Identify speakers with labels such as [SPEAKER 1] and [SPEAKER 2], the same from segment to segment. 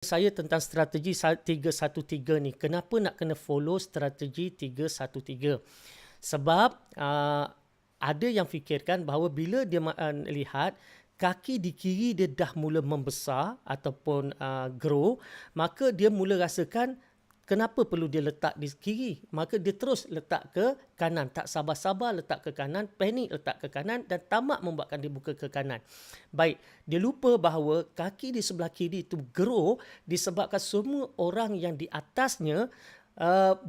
[SPEAKER 1] Saya tentang strategi 3-1-3 ni. Kenapa nak kena follow strategi 3-1-3? Sebab ada yang fikirkan bahawa bila dia lihat kaki di kiri dia dah mula membesar ataupun grow, maka dia mula rasakan kenapa perlu dia letak di kiri? Maka dia terus letak ke kanan. Tak sabar-sabar letak ke kanan, panik letak ke kanan dan tamak membuatkan dia buka ke kanan. Baik, dia lupa bahawa kaki di sebelah kiri itu grow disebabkan semua orang yang di atasnya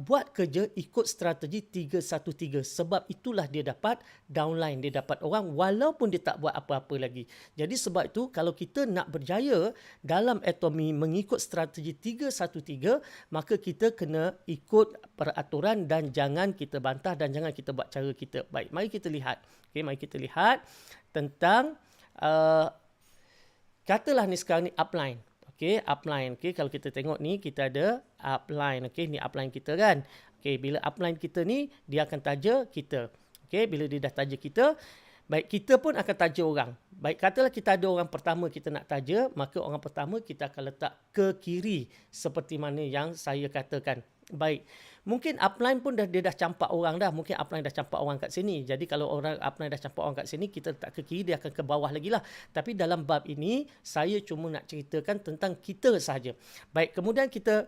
[SPEAKER 1] buat kerja ikut strategi 3-1-3. Sebab itulah dia dapat downline, dia dapat orang walaupun dia tak buat apa-apa lagi. Jadi sebab itu kalau kita nak berjaya dalam atomi mengikut strategi 3-1-3, maka kita kena ikut peraturan dan jangan kita bantah dan jangan kita buat cara kita. Baik, mari kita lihat. Okay, mari kita lihat tentang katalah ni sekarang ni upline. Okay, upline. Okay, kalau kita tengok ni, kita ada upline. Okay, ni upline kita kan. Okay, bila upline kita ni, dia akan taja kita. Okay, bila dia dah taja kita, baik, kita pun akan taja orang. Baik, katalah kita ada orang pertama kita nak taja, maka orang pertama kita akan letak ke kiri seperti mana yang saya katakan. Baik, mungkin upline pun dia dah campak orang dah. Mungkin upline dah campak orang kat sini. Jadi kalau orang upline dah campak orang kat sini, kita letak ke kiri, dia akan ke bawah lagi lah. Tapi dalam bab ini, saya cuma nak ceritakan tentang kita sahaja. Baik, kemudian kita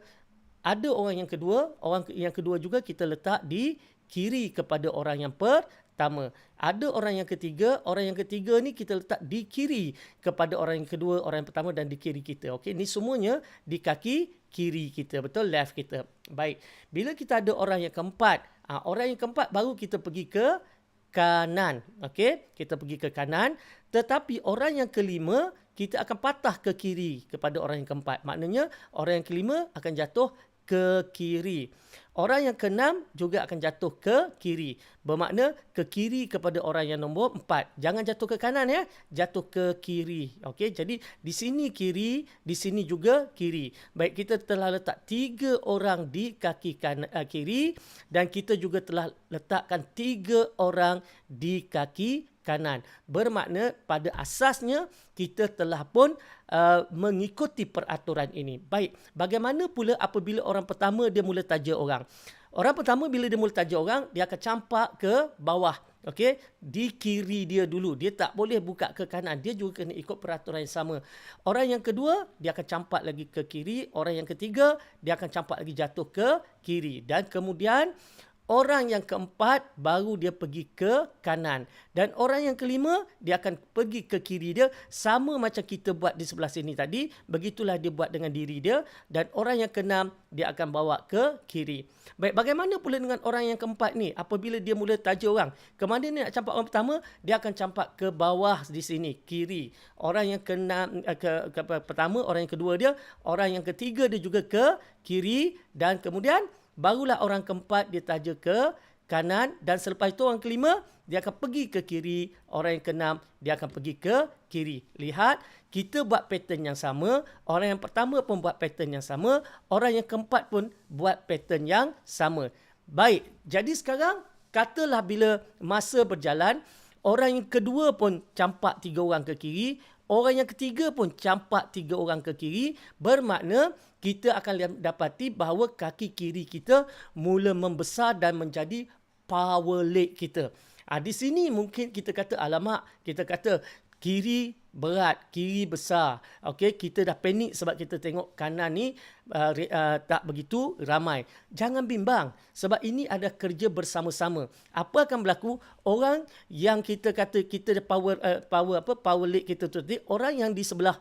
[SPEAKER 1] ada orang yang kedua. Orang yang kedua juga kita letak di kiri kepada orang yang pertama. Ada orang yang ketiga. Orang yang ketiga ni kita letak di kiri kepada orang yang kedua, orang yang pertama dan di kiri kita. Okey, ni semuanya di kaki kiri kita, betul, left kita. Baik, bila kita ada orang yang keempat, orang yang keempat baru kita pergi ke kanan. Okey, kita pergi ke kanan. Tetapi orang yang kelima kita akan patah ke kiri kepada orang yang keempat. Maknanya orang yang kelima akan jatuh ke kiri. Orang yang keenam juga akan jatuh ke kiri. Bermakna ke kiri kepada orang yang nombor 4. Jangan jatuh ke kanan ya. Jatuh ke kiri. Okey, jadi di sini kiri, di sini juga kiri. Baik, kita telah letak 3 orang di kaki kiri dan kita juga telah letakkan 3 orang di kaki kanan. Bermakna pada asasnya kita telah pun mengikuti peraturan ini. Baik, bagaimana pula apabila orang pertama dia mula taja orang? Orang pertama bila dia mula taja orang, dia akan campak ke bawah. Okey, di kiri dia dulu. Dia tak boleh buka ke kanan. Dia juga kena ikut peraturan yang sama. Orang yang kedua, dia akan campak lagi ke kiri. Orang yang ketiga, dia akan campak lagi jatuh ke kiri. Dan kemudian orang yang keempat baru dia pergi ke kanan. Dan orang yang kelima dia akan pergi ke kiri dia. Sama macam kita buat di sebelah sini tadi. Begitulah dia buat dengan diri dia. Dan orang yang keenam dia akan bawa ke kiri. Baik, bagaimana pula dengan orang yang keempat ni? Apabila dia mula taja orang. Kemana dia nak campak orang pertama? Dia akan campak ke bawah di sini, kiri. Orang yang keenam, ke pertama, orang yang kedua dia. Orang yang ketiga dia juga ke kiri. Dan kemudian barulah orang keempat dia taja ke kanan dan selepas itu orang kelima dia akan pergi ke kiri, orang yang keenam dia akan pergi ke kiri. Lihat, kita buat pattern yang sama, orang yang pertama pun buat pattern yang sama, orang yang keempat pun buat pattern yang sama. Baik, jadi sekarang katalah bila masa berjalan, orang yang kedua pun campak 3 orang ke kiri, orang yang ketiga pun campak 3 orang ke kiri. Bermakna kita akan dapati bahawa kaki kiri kita mula membesar dan menjadi power leg kita. Di sini mungkin kita kata, alamak, kita kata kiri berat, kiri besar. Okey, kita dah panik sebab kita tengok kanan ni tak begitu ramai. Jangan bimbang sebab ini ada kerja bersama-sama. Apa akan berlaku? Orang yang kita kata kita ada power leg kita tu, orang yang di sebelah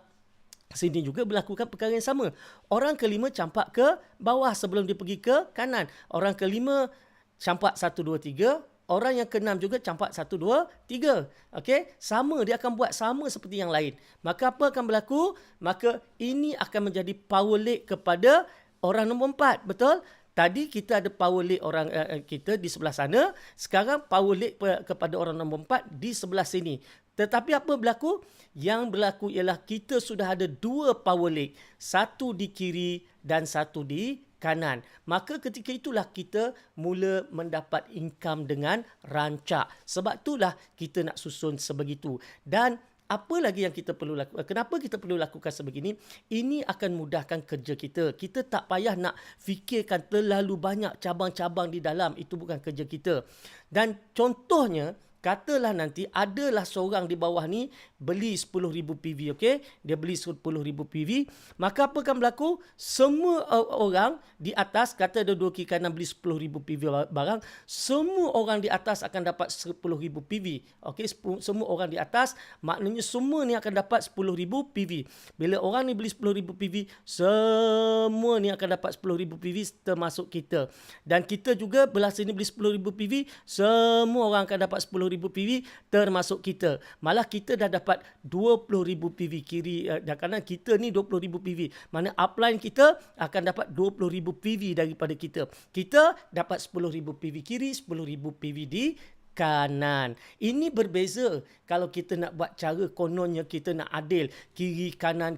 [SPEAKER 1] sini juga melakukan perkara yang sama. Orang kelima campak ke bawah sebelum dia pergi ke kanan. Orang kelima campak 1, 2, 3. Orang yang keenam juga campak 1, 2, 3. Okey, sama, dia akan buat sama seperti yang lain. Maka apa akan berlaku? Maka ini akan menjadi power leg kepada orang nombor 4, betul? Tadi kita ada power leg orang kita di sebelah sana, sekarang power leg kepada orang nombor 4 di sebelah sini. Tetapi apa berlaku? Yang berlaku ialah kita sudah ada 2 power leg, satu di kiri dan satu di kanan. Maka ketika itulah kita mula mendapat income dengan rancak. Sebab itulah kita nak susun sebegitu. Dan apa lagi yang kita perlu lakukan? Kenapa kita perlu lakukan sebegini? Ini akan mudahkan kerja kita. Kita tak payah nak fikirkan terlalu banyak cabang-cabang di dalam. Itu bukan kerja kita. Dan contohnya, katalah nanti adalah seorang di bawah ni beli 10,000 PV, okey? Dia beli 10,000 PV, maka apa akan berlaku? Semua orang di atas, kata ada 2 kiri kanan beli 10,000 PV barang, semua orang di atas akan dapat 10,000 PV. Okey, semua orang di atas, maknanya semua ni akan dapat 10,000 PV. Bila orang ni beli 10,000 PV, semua ni akan dapat 10,000 PV termasuk kita. Dan kita juga belah sini beli 10,000 PV, semua orang akan dapat 10,000 PV termasuk kita. Malah kita dah dapat 20,000 PV kiri dan kanan, kita ni 20,000 PV. Mana upline kita akan dapat 20,000 PV daripada kita. Kita dapat 10,000 PV kiri, 10,000 PV di kanan. Ini berbeza kalau kita nak buat cara kononnya kita nak adil. Kiri kanan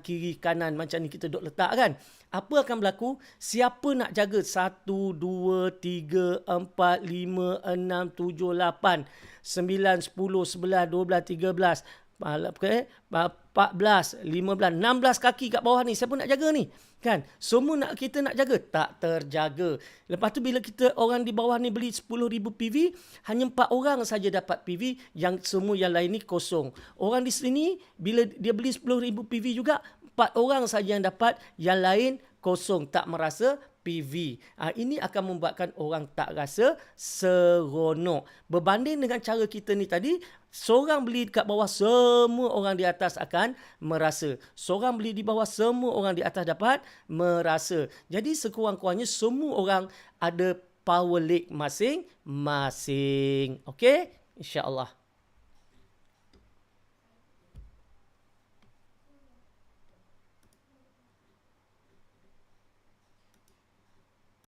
[SPEAKER 1] macam ni kita duk letak kan. Apa akan berlaku? Siapa nak jaga 1, 2, 3, 4, 5, 6, 7, 8, 9, 10, 11, 12, 13, 14, 15, 16 kaki kat bawah ni. Siapa nak jaga ni? Kan? Semua kita nak jaga. Tak terjaga. Lepas tu bila kita orang di bawah ni beli 10,000 PV, hanya 4 orang saja dapat PV, yang semua yang lain ni kosong. Orang di sini bila dia beli 10,000 PV juga, 4 orang saja yang dapat, yang lain kosong, tak merasa PV. Ini akan membuatkan orang tak rasa seronok. Berbanding dengan cara kita ni tadi, seorang beli dekat bawah, semua orang di atas akan merasa. Seorang beli di bawah, semua orang di atas dapat merasa. Jadi sekurang-kurangnya semua orang ada power leg masing-masing. Okey? InsyaAllah.